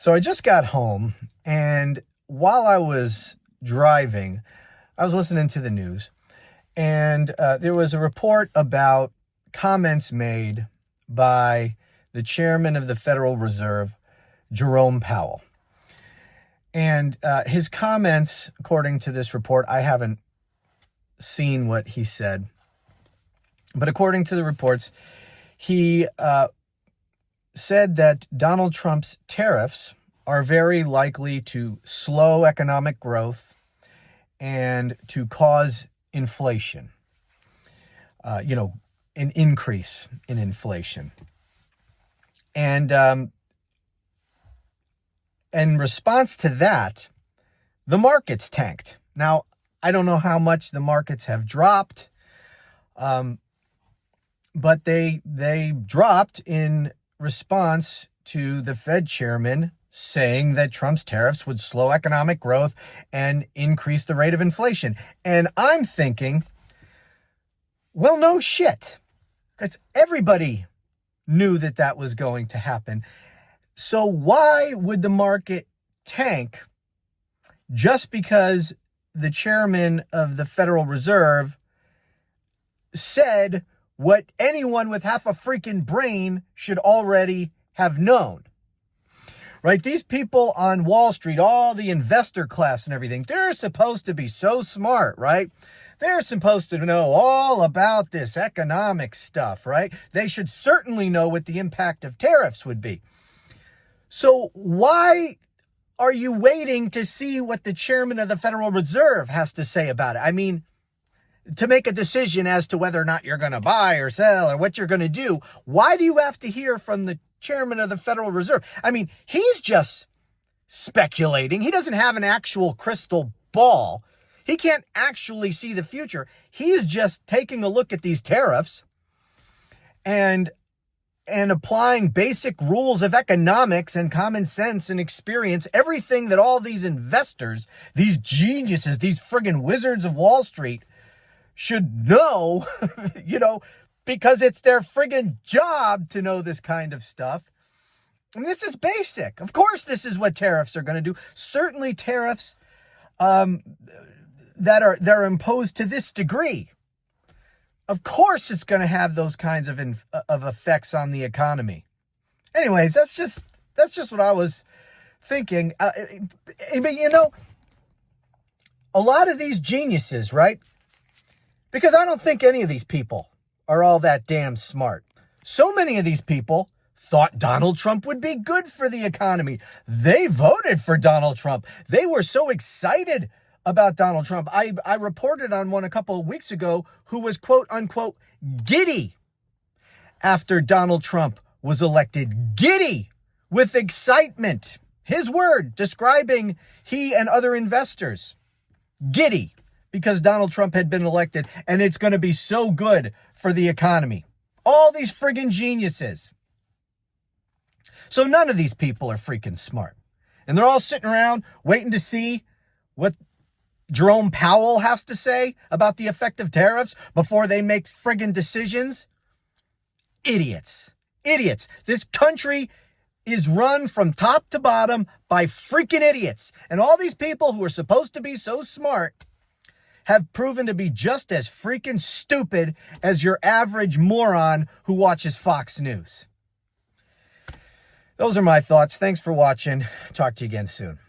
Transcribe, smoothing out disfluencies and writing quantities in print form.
So I just got home, and while I was driving, I was listening to the news, and there was a report about comments made by the chairman of the Federal Reserve, Jerome Powell. And his comments, according to this report, I haven't seen what he said, but according to the reports, he said that Donald Trump's tariffs are very likely to slow economic growth and to cause inflation, an increase in inflation. And in response to that, the markets tanked. Now, I don't know how much the markets have dropped, but they dropped in response to the Fed chairman saying that Trump's tariffs would slow economic growth and increase the rate of inflation. And I'm thinking, well, no shit, because everybody knew that that was going to happen. So why would the market tank just because the chairman of the Federal Reserve said what anyone with half a freaking brain should already have known? Right? These people on Wall Street, all the investor class and everything, they're supposed to be so smart, right? They're supposed to know all about this economic stuff, right? They should certainly know what the impact of tariffs would be. So why are you waiting to see what the chairman of the Federal Reserve has to say about it? I mean, to make a decision as to whether or not you're going to buy or sell or what you're going to do, why do you have to hear from the chairman of the Federal Reserve? I mean, he's just speculating. He doesn't have an actual crystal ball. He can't actually see the future. He's just taking a look at these tariffs and applying basic rules of economics and common sense and experience, everything that all these investors, these geniuses, these friggin' wizards of Wall Street should know, because it's their friggin' job to know this kind of stuff. And this is basic. Of course, this is what tariffs are going to do. Certainly tariffs that are imposed to this degree. Of course, it's going to have those kinds of effects on the economy. Anyways, that's just what I was thinking. A lot of these geniuses, right? Because I don't think any of these people are all that damn smart. So many of these people thought Donald Trump would be good for the economy. They voted for Donald Trump. They were so excited about Donald Trump. I reported on one a couple of weeks ago who was quote unquote giddy after Donald Trump was elected. Giddy with excitement. His word describing he and other investors. Giddy because Donald Trump had been elected and it's going to be so good for the economy. All these friggin' geniuses. So none of these people are freaking smart. And they're all sitting around waiting to see what Jerome Powell has to say about the effect of tariffs before they make friggin' decisions. Idiots. Idiots. This country is run from top to bottom by freaking idiots. And all these people who are supposed to be so smart have proven to be just as freaking stupid as your average moron who watches Fox News. Those are my thoughts. Thanks for watching. Talk to you again soon.